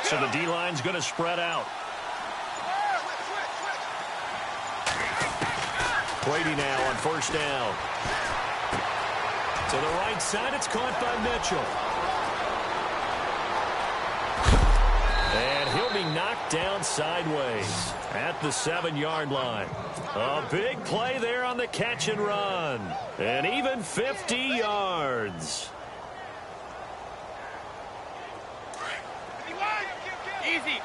So the D-line's going to spread out. Brady now on first down. To the right side, it's caught by Mitchell. And he'll be knocked down sideways at the 7-yard line. A big play there on the catch and run. And even 50 yards. Easy.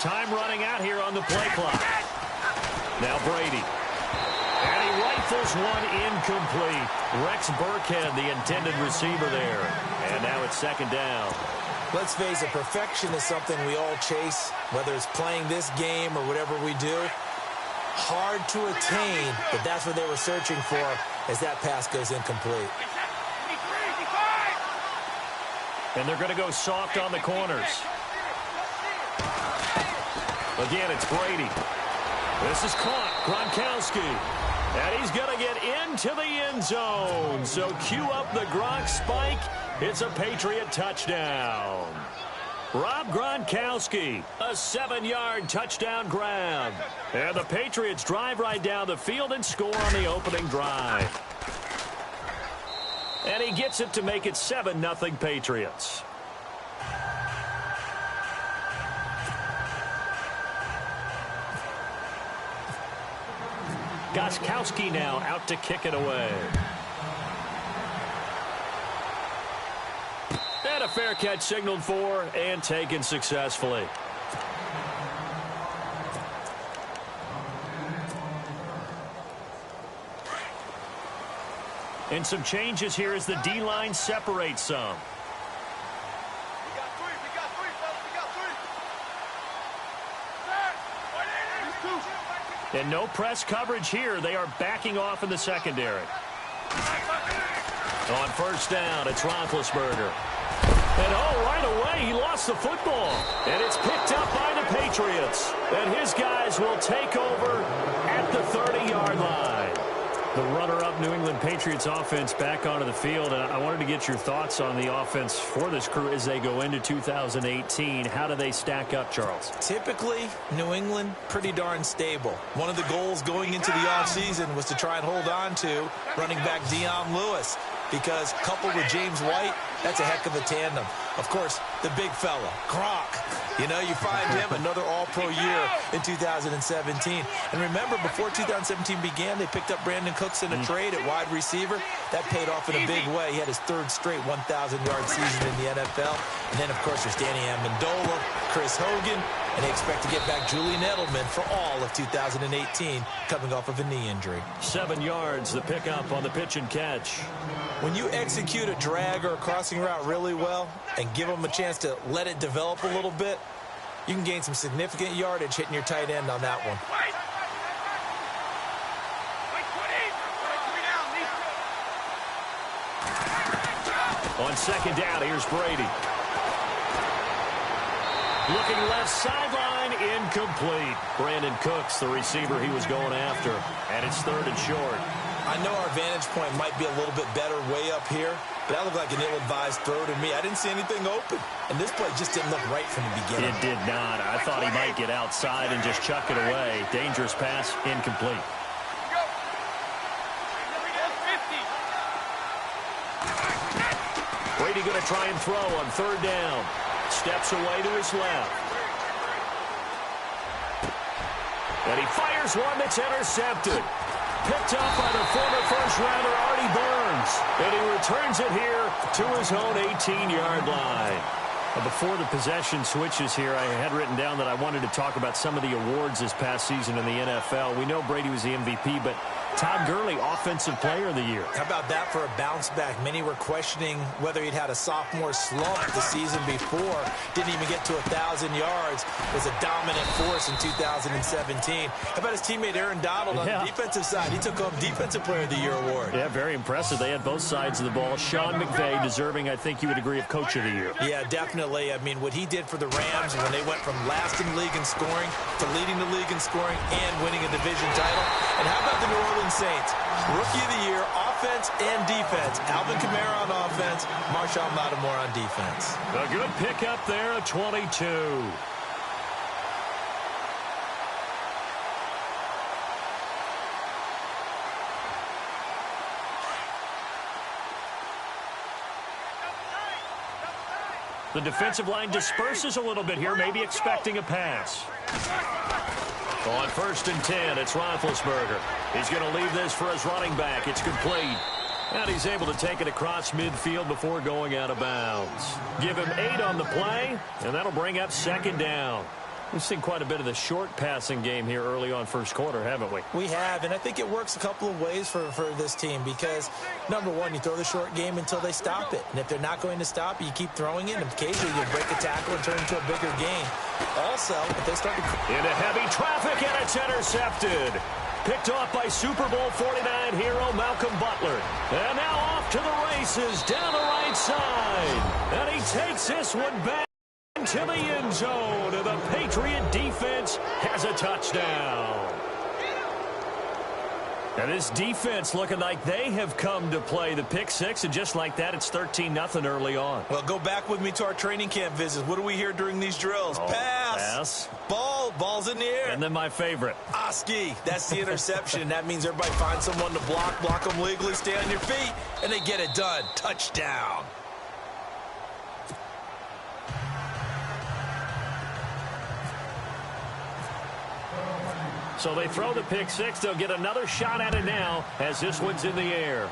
Time running out here on the play clock. Now Brady. And he rifles one incomplete. Rex Burkhead, the intended receiver there. And now it's second down. Let's face it, perfection is something we all chase, whether it's playing this game or whatever we do. Hard to attain, but that's what they were searching for as that pass goes incomplete. And they're going to go soft on the corners. Again, it's Brady. This is caught. Gronkowski. And he's going to get into the end zone. So cue up the Gronk spike. It's a Patriot touchdown. Rob Gronkowski, a 7-yard touchdown grab. And the Patriots drive right down the field and score on the opening drive. And he gets it to make it 7-0 Patriots. Gostkowski now out to kick it away. And a fair catch signaled for and taken successfully. And some changes here as the D-line separates some. And no press coverage here. They are backing off in the secondary. On first down, it's Roethlisberger. And right away, he lost the football. And it's picked up by the Patriots. And his guys will take over at the 30-yard line. The runner-up New England Patriots offense back onto the field. And I wanted to get your thoughts on the offense for this crew as they go into 2018. How do they stack up, Charles? Typically, New England, pretty darn stable. One of the goals going into the offseason was to try and hold on to running back Dion Lewis, because coupled with James White, that's a heck of a tandem. Of course, the big fella, Gronk. You know, you find him another all-pro year in 2017. And remember, before 2017 began, they picked up Brandon Cooks in a trade at wide receiver. That paid off in a big way. He had his third straight 1,000-yard season in the NFL. And then, of course, there's Danny Amendola, Chris Hogan, and they expect to get back Julian Edelman for all of 2018, coming off of a knee injury. 7 yards, the pickup on the pitch and catch. When you execute a drag or a crossing route really well and give them a chance to let it develop a little bit, you can gain some significant yardage hitting your tight end on that one. On second down, here's Brady. Looking left sideline, incomplete. Brandon Cooks, the receiver he was going after. And it's third and short. I know our vantage point might be a little bit better way up here, but that looked like an ill-advised throw to me. I didn't see anything open, and this play just didn't look right from the beginning. It did not. I thought he might get outside and just chuck it away. Dangerous pass, incomplete. Brady going to try and throw on third down. Steps away to his left. And he fires one that's intercepted. Picked up by the former first-rounder Artie Burns. And he returns it here to his own 18-yard line. Before the possession switches here, I had written down that I wanted to talk about some of the awards this past season in the NFL. We know Brady was the MVP, but Todd Gurley, Offensive Player of the Year. How about that for a bounce back? Many were questioning whether he'd had a sophomore slump the season before. Didn't even get to 1,000 yards. Was a dominant force in 2017. How about his teammate Aaron Donald on the defensive side? He took home Defensive Player of the Year award. Yeah, very impressive. They had both sides of the ball. Sean McVay deserving, I think you would agree, of Coach of the Year. Yeah, definitely. I mean, what he did for the Rams when they went from last in the league in scoring to leading the league in scoring and winning a division title. And how about the New Orleans Saints? Rookie of the Year, offense and defense. Alvin Kamara on offense, Marshawn Lattimore on defense. A good pickup there at 22. The defensive line disperses a little bit here, maybe expecting a pass. On 1st and 10, it's Roethlisberger. He's going to leave this for his running back. It's complete. And he's able to take it across midfield before going out of bounds. Give him 8 on the play, and that'll bring up 2nd down. We've seen quite a bit of the short passing game here early on first quarter, haven't we? We have, and I think it works a couple of ways for this team because, number one, you throw the short game until they stop it. And if they're not going to stop it, you keep throwing it, and occasionally you break a tackle and turn it into a bigger game. Also, if they start to... Into heavy traffic, and it's intercepted. Picked off by Super Bowl 49 hero Malcolm Butler. And now off to the races down the right side. And he takes this one back to the end zone. And the Patriot defense has a touchdown. And this defense looking like they have come to play. The pick six, and just like that, it's 13-0 early on. Well, go back with me to our training camp visits. What do we hear during these drills? Pass. Ball's in the air. And then my favorite. Oski. That's the interception. That means everybody finds someone to block them legally, stay on your feet, and they get it done. Touchdown. So they throw the pick six. They'll get another shot at it now as this one's in the air.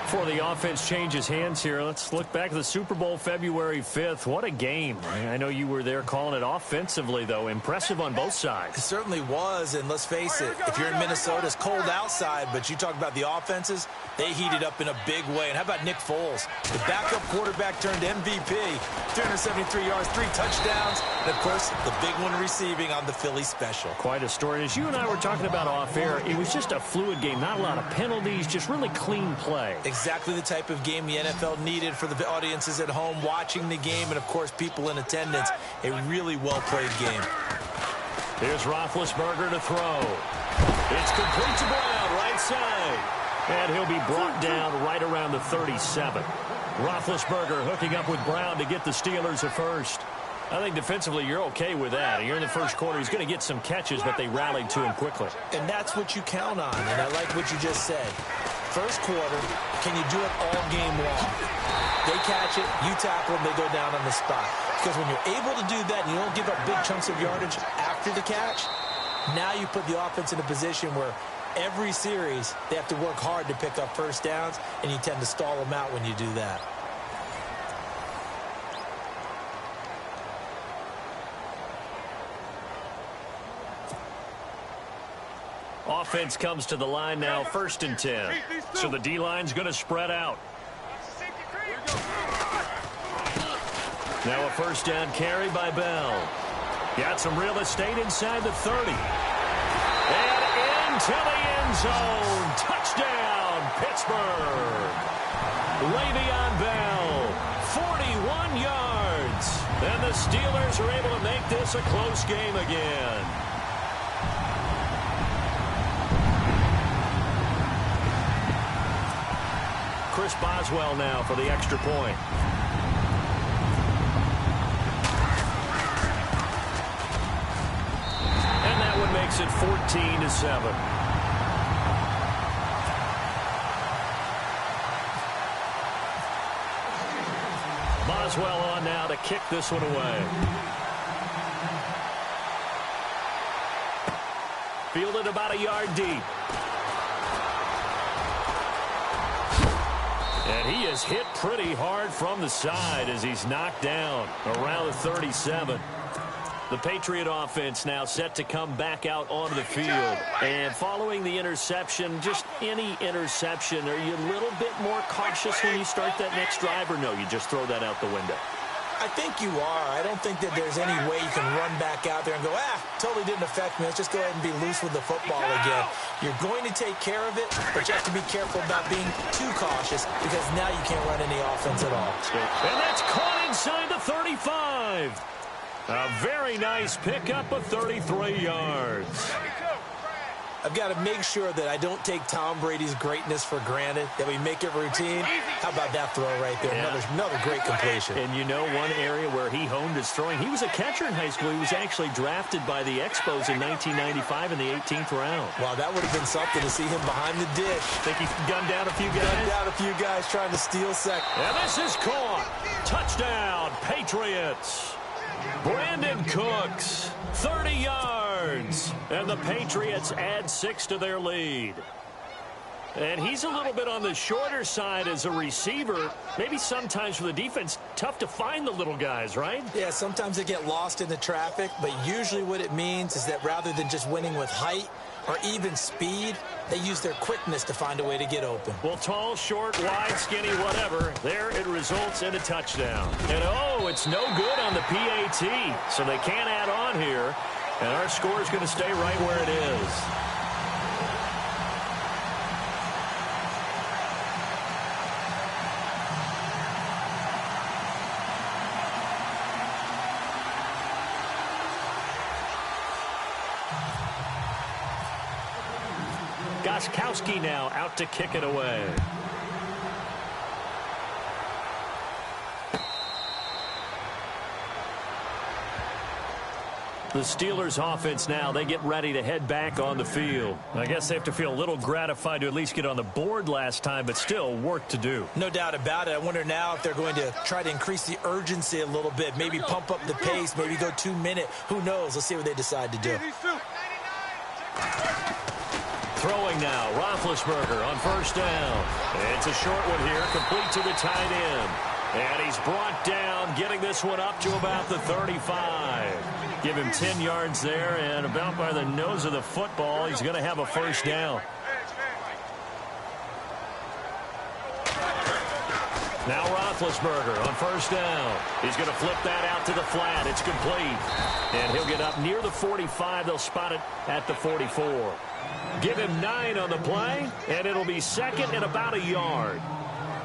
Before the offense changes hands here, let's look back at the Super Bowl February 5th. What a game. I know you were there calling it offensively, though. Impressive on both sides. It certainly was, and let's face it, if you're in Minnesota, it's cold outside, but you talk about the offenses, they heated up in a big way. And how about Nick Foles? The backup quarterback turned MVP, 373 yards, 3 touchdowns, and, of course, the big one receiving on the Philly special. Quite a story. As you and I were talking about off air, it was just a fluid game, not a lot of penalties, just really clean play. Exactly the type of game the NFL needed for the audiences at home watching the game and, of course, people in attendance. A really well-played game. Here's Roethlisberger to throw. It's complete to Brown, right side. And he'll be brought down right around the 37. Roethlisberger hooking up with Brown to get the Steelers a first. I think defensively you're okay with that. You're in the first quarter. He's going to get some catches, but they rallied to him quickly. And that's what you count on, and I like what you just said. First quarter, can you do it all game long? They catch it, you tackle them, they go down on the spot. Because when you're able to do that and you don't give up big chunks of yardage after the catch, now you put the offense in a position where every series they have to work hard to pick up first downs, and you tend to stall them out when you do that. Offense comes to the line now, 1st and 10. So the D-line's going to spread out. Now a first down carry by Bell. Got some real estate inside the 30. And into the end zone. Touchdown, Pittsburgh. Le'Veon Bell, 41 yards. And the Steelers are able to make this a close game again. Chris Boswell now for the extra point. And that one makes it 14-7. Boswell on now to kick this one away. Fielded about a yard deep. And he is hit pretty hard from the side as he's knocked down around the 37. The Patriot offense now set to come back out onto the field. And following the interception, just any interception, are you a little bit more cautious when you start that next drive, or no, you just throw that out the window? I think you are. I don't think that there's any way you can run back out there and go, totally didn't affect me. Let's just go ahead and be loose with the football again. You're going to take care of it, but you have to be careful about being too cautious because now you can't run any offense at all. And that's caught inside the 35. A very nice pickup of 33 yards. I've got to make sure that I don't take Tom Brady's greatness for granted, that we make it routine. How about that throw right there? Yeah. Another great completion. And you know one area where he honed his throwing, he was a catcher in high school. He was actually drafted by the Expos in 1995 in the 18th round. Wow, that would have been something to see him behind the dish. Think he gunned down a few guys? Gunned down a few guys trying to steal second. And this is caught. Touchdown, Patriots. Brandon Cooks, 30 yards, and the Patriots add 6 to their lead. And he's a little bit on the shorter side as a receiver. Maybe sometimes for the defense, tough to find the little guys, right? Yeah, sometimes they get lost in the traffic, but usually what it means is that rather than just winning with height or even speed, they use their quickness to find a way to get open. Well, tall, short, wide, skinny, whatever, there it results in a touchdown. And, it's no good on the PAT, so they can't add on here. And our score is going to stay right where it is. Gostkowski now out to kick it away. The Steelers offense now, they get ready to head back on the field. I guess they have to feel a little gratified to at least get on the board last time, but still work to do. No doubt about it. I wonder now if they're going to try to increase the urgency a little bit, maybe pump up the pace, maybe go 2-minute. Who knows? Let's see what they decide to do. Throwing now, Roethlisberger on first down. It's a short one here, complete to the tight end. And he's brought down, getting this one up to about the 35. Give him 10 yards there, and about by the nose of the football, he's going to have a first down. Now Roethlisberger on first down. He's going to flip that out to the flat. It's complete. And he'll get up near the 45. They'll spot it at the 44. Give him 9 on the play, and it'll be second and about a yard.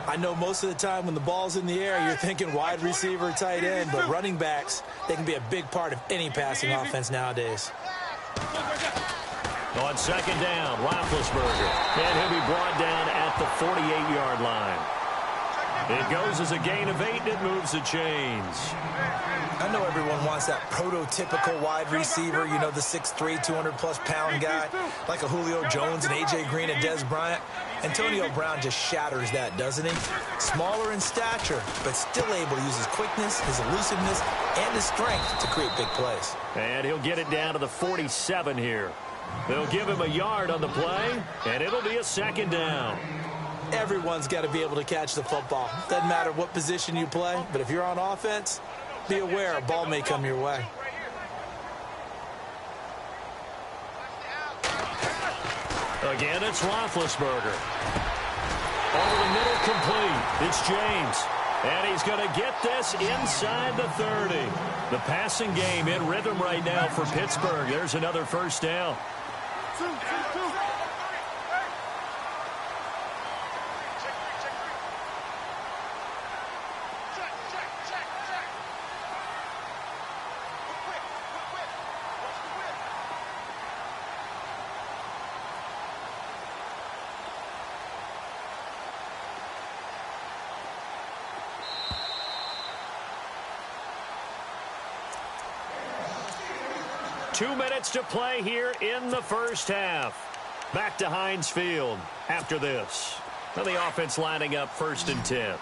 I know most of the time when the ball's in the air, you're thinking wide receiver, tight end, but running backs, they can be a big part of any passing offense nowadays. On second down, Roethlisberger, and he'll be brought down at the 48-yard line. It goes as a gain of 8, and it moves the chains. I know everyone wants that prototypical wide receiver, you know, the 6'3", 200-plus-pound guy, like a Julio Jones and A.J. Green and Dez Bryant. Antonio Brown just shatters that, doesn't he? Smaller in stature, but still able to use his quickness, his elusiveness, and his strength to create big plays. And he'll get it down to the 47 here. They'll give him a yard on the play, and it'll be a second down. Everyone's got to be able to catch the football. Doesn't matter what position you play, but if you're on offense, be aware a ball may come your way. Again, it's Roethlisberger. Over the middle, complete. It's James. And he's going to get this inside the 30. The passing game in rhythm right now for Pittsburgh. There's another first down. 2 minutes to play here in the first half. Back to Heinz Field after this. Now the offense lining up 1st and 10.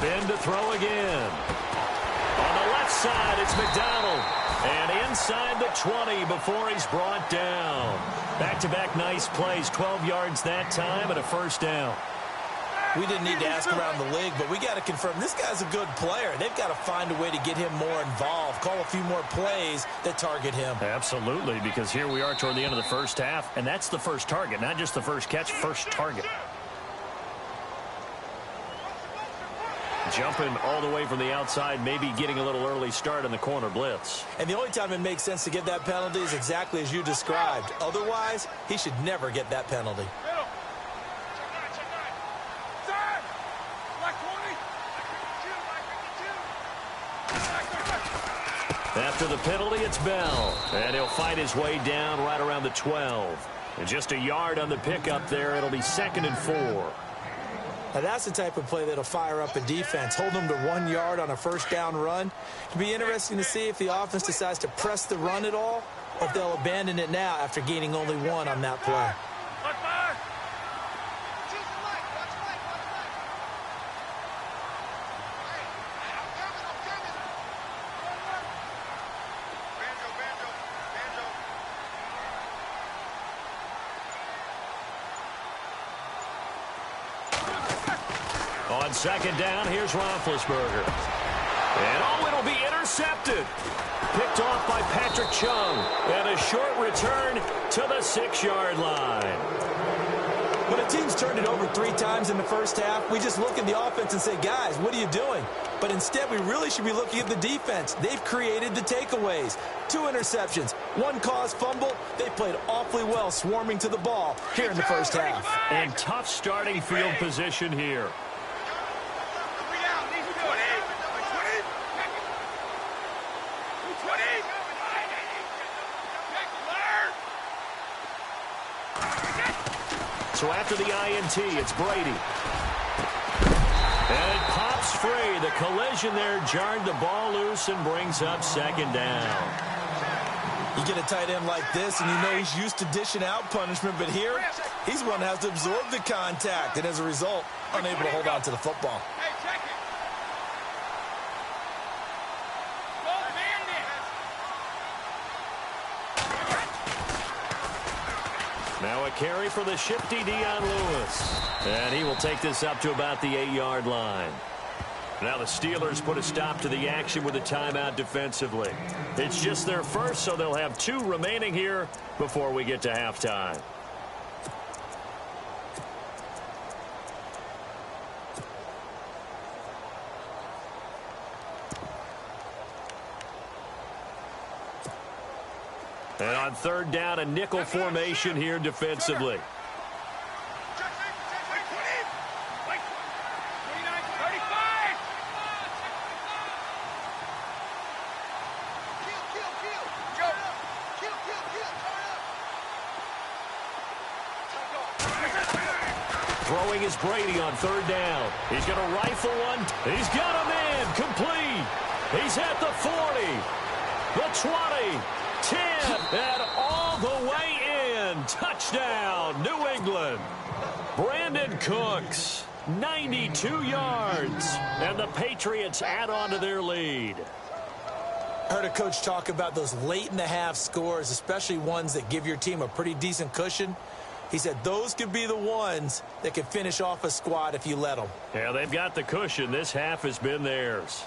Ben to throw again. On the left side, it's McDonald. And inside the 20 before he's brought down. Back-to-back nice plays, 12 yards that time and a first down. We didn't need to ask around the league, but we got to confirm this guy's a good player. They've got to find a way to get him more involved, call a few more plays that target him. Absolutely, because here we are toward the end of the first half, and that's the first target, not just the first catch, first target. Jumping all the way from the outside, maybe getting a little early start in the corner blitz. And the only time it makes sense to give that penalty is exactly as you described. Otherwise, he should never get that penalty. After the penalty, it's Bell. And he'll fight his way down right around the 12. And just a yard on the pickup there. It'll be 2nd and 4. Now that's the type of play that'll fire up a defense. Hold them to 1 yard on a first down run. It'll be interesting to see if the offense decides to press the run at all, or if they'll abandon it now after gaining only 1 on that play. On 2nd down, here's Roethlisberger. And it'll be intercepted. Picked off by Patrick Chung. And a short return to the 6-yard line. When a team's turned it over 3 times in the first half, we just look at the offense and say, guys, what are you doing? But instead, we really should be looking at the defense. They've created the takeaways. 2 interceptions, 1 caused fumble. They played awfully well swarming to the ball here in the first half. And tough starting field position here. So after the INT, it's Brady. And it pops free. The collision there jarred the ball loose and brings up 2nd down. You get a tight end like this, and you know he's used to dishing out punishment, but here, he's one that has to absorb the contact, and as a result, unable to hold on to the football. Now a carry for the shifty Dion Lewis. And he will take this up to about the 8-yard line. Now the Steelers put a stop to the action with a timeout defensively. It's just their first, so they'll have 2 remaining here before we get to halftime. And on 3rd down, a nickel formation here defensively. Throwing is Brady on 3rd down. He's going to rifle one. He's got a man complete. He's at the 40, the 20. 10, and all the way in. Touchdown, New England. Brandon Cooks, 92 yards. And the Patriots add on to their lead. I heard a coach talk about those late-in-the-half scores, especially ones that give your team a pretty decent cushion. He said those could be the ones that could finish off a squad if you let them. Yeah, they've got the cushion. This half has been theirs.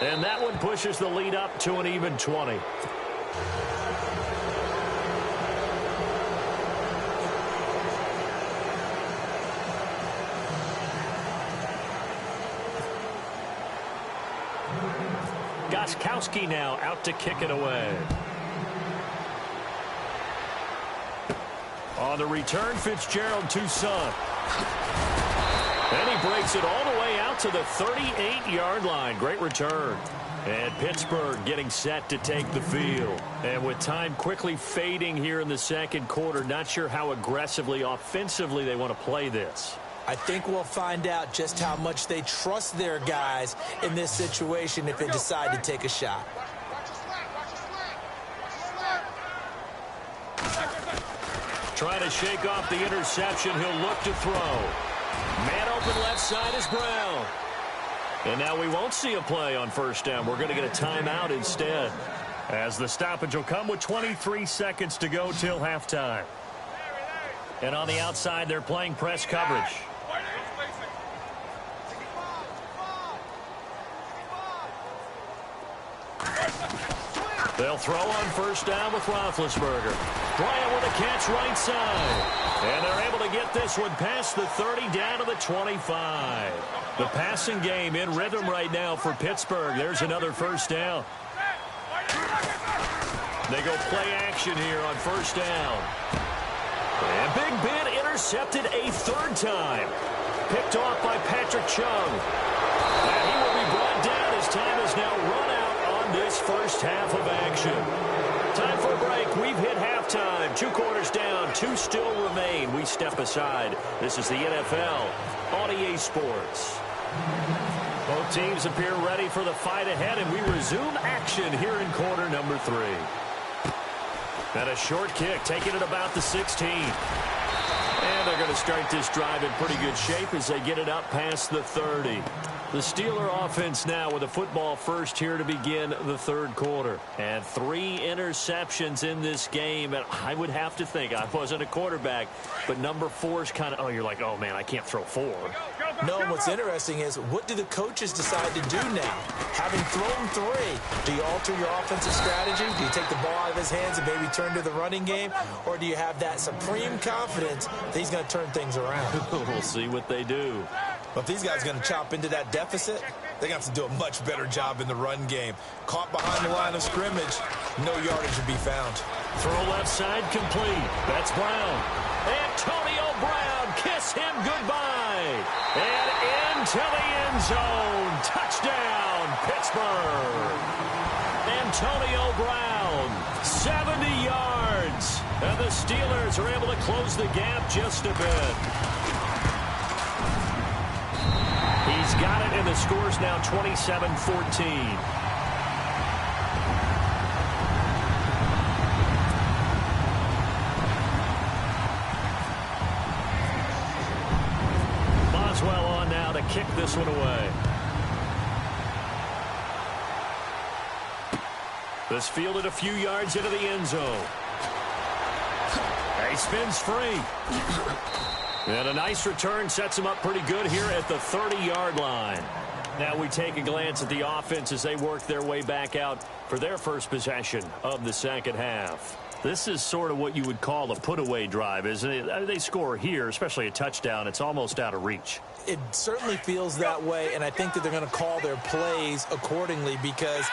And that one pushes the lead up to an even 20. Gostkowski now out to kick it away. On the return, Fitzgerald to Son. And he breaks it all the way out to the 38-yard line. Great return. And Pittsburgh getting set to take the field. And with time quickly fading here in the 2nd quarter, not sure how aggressively, offensively they want to play this. I think we'll find out just how much they trust their guys in this situation if they decide to take a shot. Trying to shake off the interception. He'll look to throw. Man open left side is Brown. And now we won't see a play on first down. We're going to get a timeout instead, as the stoppage will come with 23 seconds to go till halftime. And on the outside, they're playing press coverage. They'll throw on first down with Roethlisberger. Bryant with a catch right side. And they're able to get this one past the 30 down to the 25. The passing game in rhythm right now for Pittsburgh. There's another first down. They go play action here on first down. And Big Ben intercepted a third time. Picked off by Patrick Chung. And he will be brought down as time is now run out on this first half of action. Time for a break. We've hit halftime. 2 quarters down. 2 still remain. We step aside. This is the NFL on EA Sports. Both teams appear ready for the fight ahead, and we resume action here in quarter number 3. And a short kick, taking it about the 16. And they're going to start this drive in pretty good shape as they get it up past the 30. The Steeler offense now with a football first here to begin the third quarter. And 3 interceptions in this game. And I would have to think, I wasn't a quarterback, but number 4 is kind of, oh, you're like, oh, man, I can't throw 4. No, and what's interesting is, what do the coaches decide to do now? Having thrown 3, do you alter your offensive strategy? Do you take the ball out of his hands and maybe turn to the running game? Or do you have that supreme confidence that he's going to turn things around? We'll see what they do. But if these guys are going to chop into that deficit, they're going to have to do a much better job in the run game. Caught behind the line of scrimmage, no yardage to be found. Throw left side complete. That's Brown. Antonio Brown, kiss him goodbye. And into the end zone. Touchdown, Pittsburgh. Antonio Brown, 70 yards. And the Steelers are able to close the gap just a bit. He's got it, and the score's now 27-14. Boswell on now to kick this one away. This fielded a few yards into the end zone. He spins free. And a nice return sets him up pretty good here at the 30-yard line. Now we take a glance at the offense as they work their way back out for their first possession of the second half. This is sort of what you would call a put-away drive, isn't it? They score here, especially a touchdown. It's almost out of reach. It certainly feels that way, and I think that they're going to call their plays accordingly, because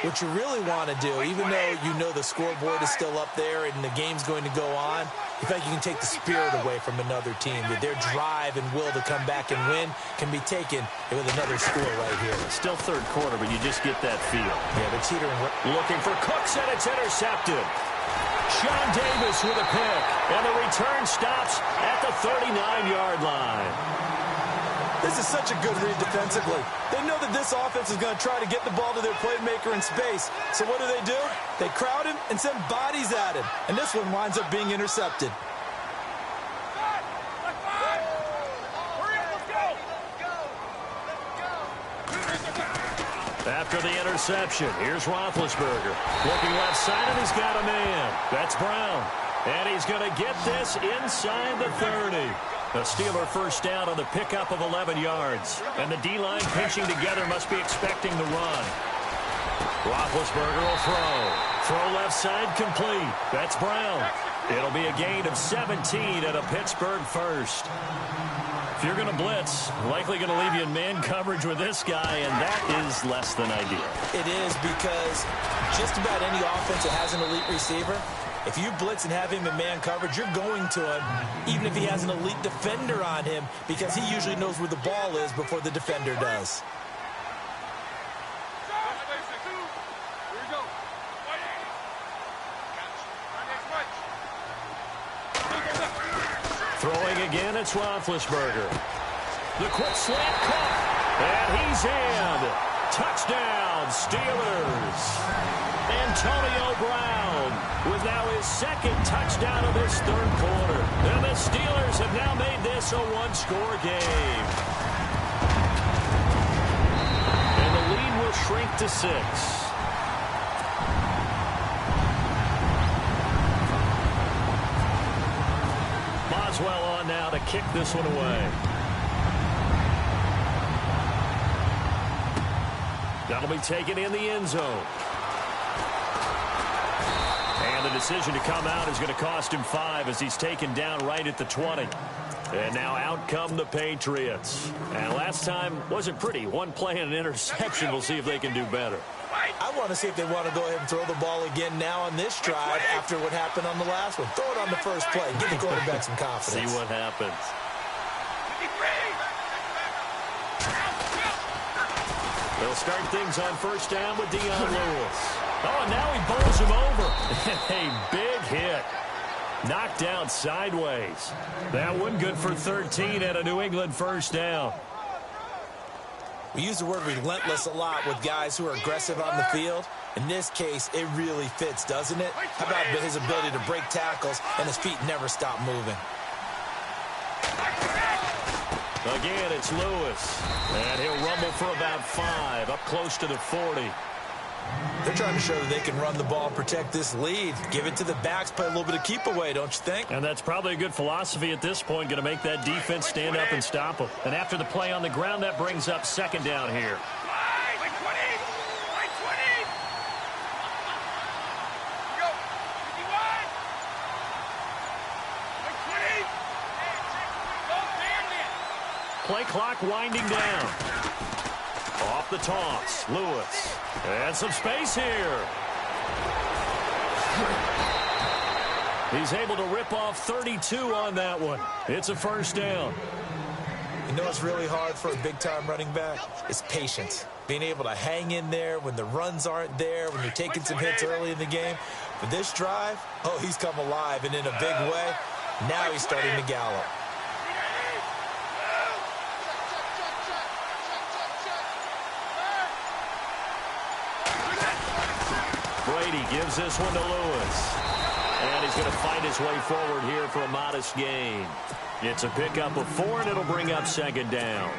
what you really want to do, even though you know the scoreboard is still up there and the game's going to go on, you feel like you can take the spirit away from another team. That their drive and will to come back and win can be taken with another score right here. Still third quarter, but you just get that feel. Yeah, they're teetering. Looking for Cooks, and it's intercepted. Sean Davis with a pick, and the return stops at the 39-yard line. This is such a good read defensively. They know that this offense is going to try to get the ball to their playmaker in space. So what do? They crowd him and send bodies at him. And this one winds up being intercepted. After the interception, here's Roethlisberger. Looking left side, and he's got a man. That's Brown. And he's going to get this inside the 30. A Steeler first down on the pickup of 11 yards. And the D-line pinching together must be expecting the run. Roethlisberger will throw left side complete. That's Brown. It'll be a gain of 17 and a Pittsburgh first. If you're going to blitz, likely going to leave you in man coverage with this guy, and that is less than ideal. It is, because just about any offense that has an elite receiver, if you blitz and have him in man coverage, you're going to him, even if he has an elite defender on him, because he usually knows where the ball is before the defender does. Throwing again, it's Roethlisberger. The quick slant caught, and he's in. Touchdown, Steelers. Antonio Brown with now his second touchdown of this third quarter. And the Steelers have now made this a one-score game. to 6. Boswell on now to kick this one away. That'll be taken in the end zone. And the decision to come out is going to cost him 5 as he's taken down right at the 20. And now out come the Patriots. And last time wasn't pretty. One play and an interception. We'll see if they can do better. I want to see if they want to go ahead and throw the ball again now on this drive after what happened on the last one. Throw it on the first play. Give the quarterback some confidence. See what happens. They'll start things on first down with Dion Lewis. Oh, and now he bowls him over. A big hit. Knocked down sideways. That one good for 13 at a New England first down. We use the word relentless a lot with guys who are aggressive on the field. In this case, it really fits, doesn't it? How about his ability to break tackles and his feet never stop moving? Again, it's Lewis. And he'll rumble for about 5, up close to the 40. They're trying to show that they can run the ball and protect this lead. Give it to the backs, play a little bit of keep away, don't you think? And that's probably a good philosophy at this point, going to make that defense stand up and stop them. And after the play on the ground, that brings up second down here. Play clock winding down. Off the toss, Lewis. And some space here. He's able to rip off 32 on that one. It's a first down. You know what's really hard for a big-time running back? It's patience. Being able to hang in there when the runs aren't there, when you're taking some hits early in the game. For this drive, oh, he's come alive and in a big way. Now he's starting to gallop. Brady gives this one to Lewis. And he's going to fight his way forward here for a modest gain. It's a pickup of 4, and it'll bring up second down.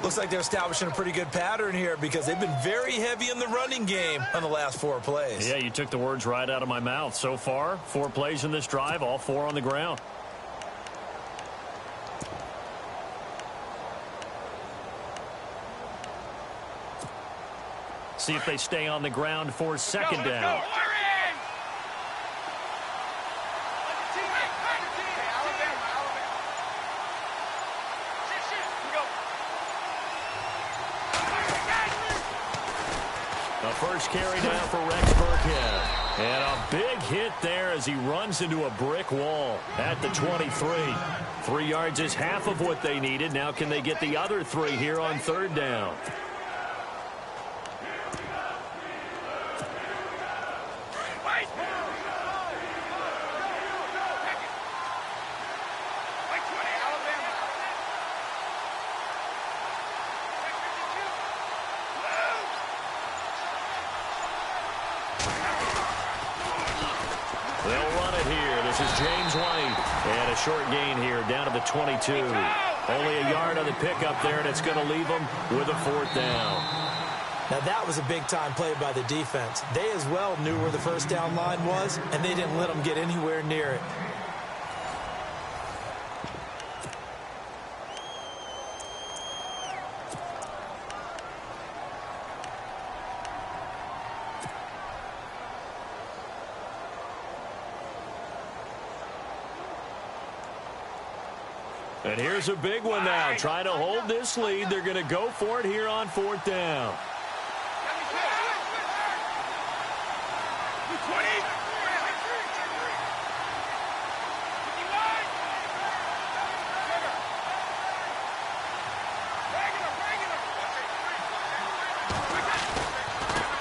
Looks like they're establishing a pretty good pattern here because they've been very heavy in the running game on the last 4 plays. Yeah, you took the words right out of my mouth. So far, 4 plays in this drive, all 4 on the ground. See if they stay on the ground for second down. The first carry down for Rex Burkhead. And a big hit there as he runs into a brick wall at the 23. 3 yards is half of what they needed. Now can they get the other 3 here on third down? Short gain here down to the 22. Only a yard on the pickup there, and it's going to leave them with a 4th down. Now that was a big-time play by the defense. They as well knew where the first down line was, and they didn't let them get anywhere near it. And here's a big one now. Trying to hold this lead. They're going to go for it here on 4th down.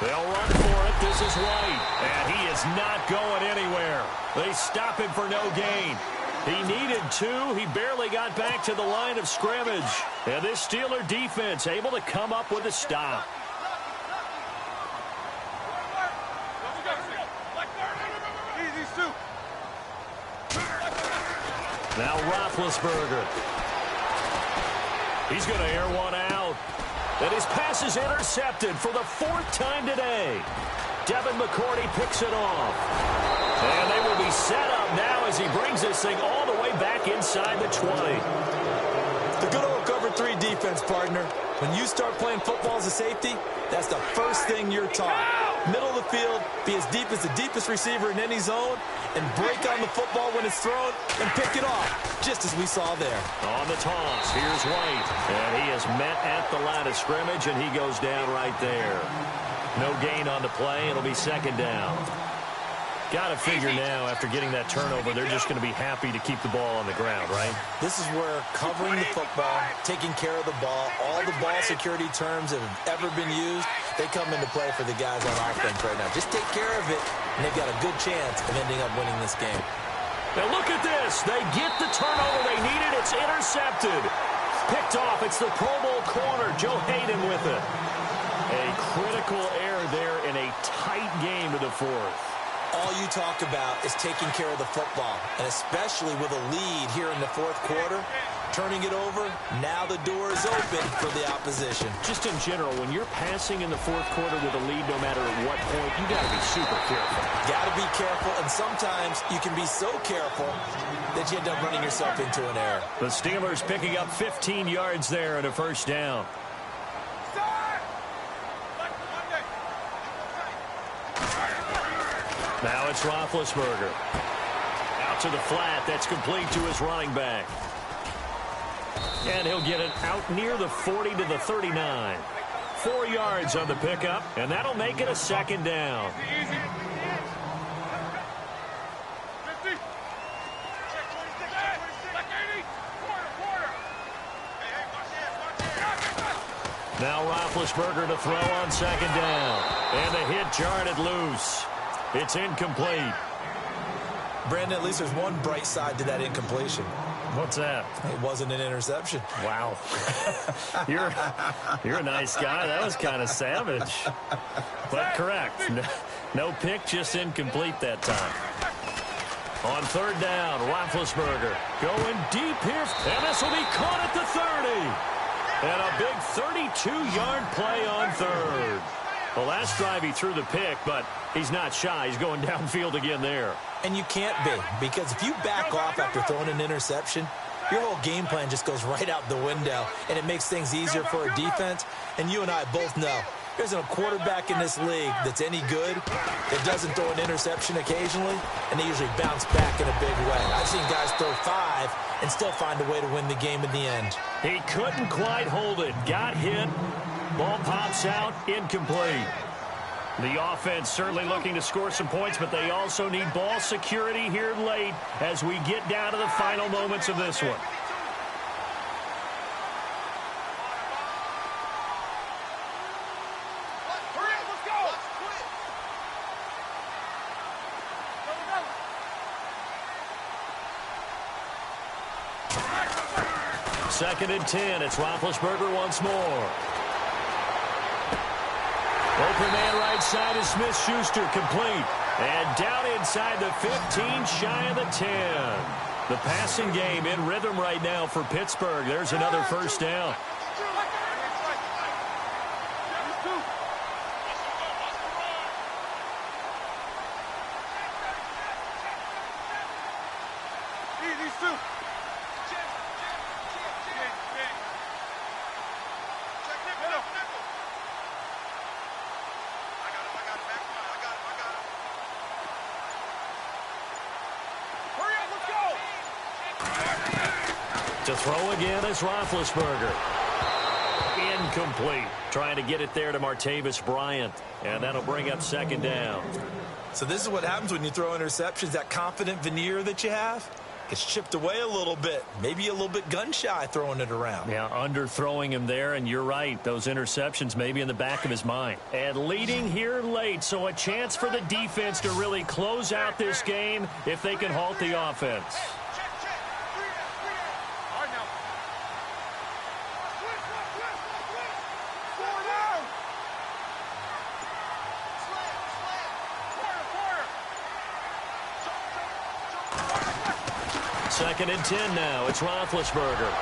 They'll run for it. This is White. And he is not going anywhere. They stop him for no gain. He needed 2. He barely got back to the line of scrimmage. And this Steeler defense able to come up with a stop. Now Roethlisberger. He's going to air one out. And his pass pass is intercepted for the 4th time today. Devin McCourty picks it off. And they will be set up now as he brings this thing all the way back inside the 20. The good old cover 3 defense, partner. When you start playing football as a safety, that's the first thing you're taught. Middle of the field, be as deep as the deepest receiver in any zone, and break on the football when it's thrown and pick it off, just as we saw there. On the toss, here's White. And he is met at the line of scrimmage, and he goes down right there. No gain on the play. It'll be 2nd down. Got to figure now, after getting that turnover, they're just going to be happy to keep the ball on the ground, right? This is where covering the football, taking care of the ball, all the ball security terms that have ever been used, they come into play for the guys on offense right now. Just take care of it, and they've got a good chance of ending up winning this game. Now look at this. They get the turnover they needed. It's intercepted. Picked off. It's the Pro Bowl corner, Joe Hayden, with it. A critical error there in a tight game to the 4th. All you talk about is taking care of the football, and especially with a lead here in the 4th quarter, turning it over, now the door is open for the opposition. Just in general, when you're passing in the 4th quarter with a lead, no matter at what point, you got to be super careful. Got to be careful, and sometimes you can be so careful that you end up running yourself into an error. The Steelers picking up 15 yards there at a 1st down. Now it's Roethlisberger. Out to the flat. That's complete to his running back. And he'll get it out near the 40 to the 39. 4 yards on the pickup, and that'll make it a 2nd down. Now Roethlisberger to throw on 2nd down. And the hit jarred loose. It's incomplete. Brandon, at least there's one bright side to that incompletion. What's that? It wasn't an interception. Wow. You're a nice guy. That was kind of savage. But correct. No pick, just incomplete that time. On 3rd down, Roethlisberger going deep here. And this will be caught at the 30. And a big 32-yard play on 3rd. The last drive he threw the pick, but he's not shy. He's going downfield again there. And you can't be, because if you back off after throwing an interception, your whole game plan just goes right out the window, and it makes things easier for a defense. And you and I both know there isn't a quarterback in this league that's any good that doesn't throw an interception occasionally, and they usually bounce back in a big way. I've seen guys throw 5 and still find a way to win the game in the end. He couldn't quite hold it. Got hit. Ball pops out, incomplete. The offense certainly looking to score some points, but they also need ball security here late as we get down to the final moments of this one. Second and 10. It's Roethlisberger once more. Open man right side is Smith-Schuster, complete. And down inside the 15, shy of the 10. The passing game in rhythm right now for Pittsburgh. There's another 1st down. To throw again is Roethlisberger. Incomplete. Trying to get it there to Martavis Bryant. And that'll bring up 2nd down. So this is what happens when you throw interceptions. That confident veneer that you have gets chipped away a little bit. Maybe a little bit gun-shy throwing it around. Yeah, underthrowing him there, and you're right. Those interceptions maybe in the back of his mind. And leading here late, so a chance for the defense to really close out this game if they can halt the offense. Second and 10 now. It's Roethlisberger.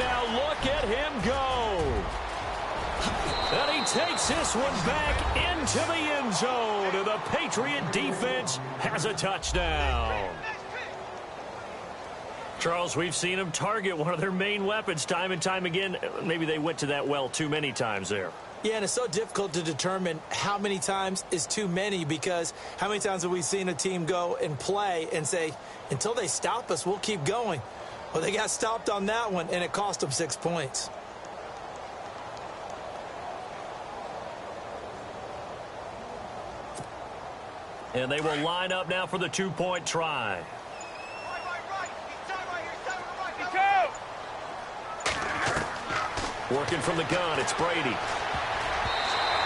now look at him go. And he takes this one back into the end zone. And the Patriot defense has a touchdown. Charles, we've seen them target one of their main weapons time and time again. Maybe they went to that well too many times there. Yeah, and it's so difficult to determine how many times is too many, because how many times have we seen a team go and play and say, until they stop us, we'll keep going. Well, they got stopped on that one, and it cost them 6 points. And they will line up now for the two-point try. Working from the gun, it's Brady.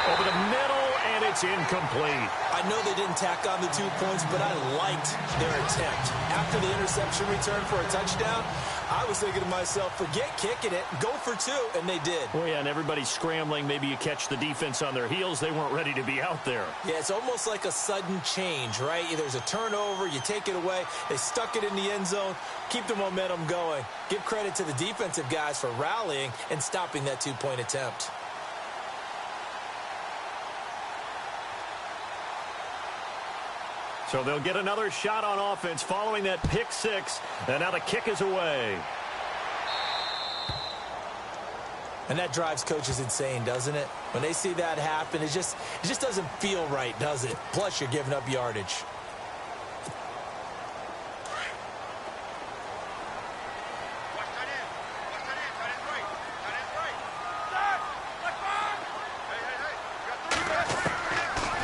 Over the middle, and it's incomplete. I know they didn't tack on the 2 points, but I liked their attempt. After the interception return for a touchdown, I was thinking to myself, forget kicking it, go for 2, and they did. Well, yeah, and everybody's scrambling. Maybe you catch the defense on their heels. They weren't ready to be out there. Yeah, it's almost like a sudden change, right? There's a turnover, you take it away, they stuck it in the end zone, keep the momentum going. Give credit to the defensive guys for rallying and stopping that 2-point attempt. So they'll get another shot on offense following that pick six. And now the kick is away. And that drives coaches insane, doesn't it? When they see that happen, it just doesn't feel right, does it? Plus, you're giving up yardage.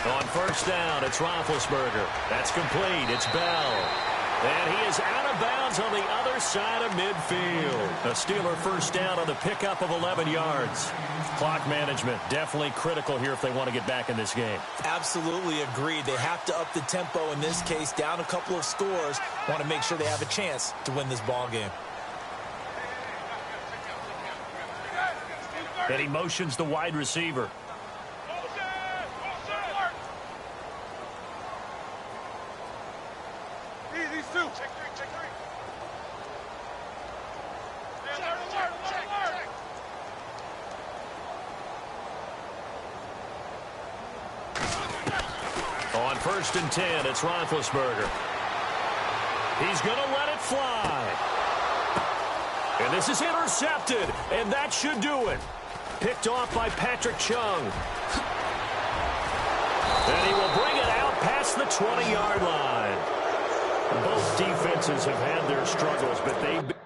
On first down, it's Roethlisberger. That's complete. It's Bell. And he is out of bounds on the other side of midfield. A Steeler first down on the pickup of 11 yards. Clock management definitely critical here if they want to get back in this game. Absolutely agreed. They have to up the tempo in this case, down a couple of scores. Want to make sure they have a chance to win this ball game. And he motions the wide receiver. On first and 10, it's Roethlisberger. He's going to let it fly. And this is intercepted, and that should do it. Picked off by Patrick Chung. And he will bring it out past the 20-yard line. Both defenses have had their struggles, but they've been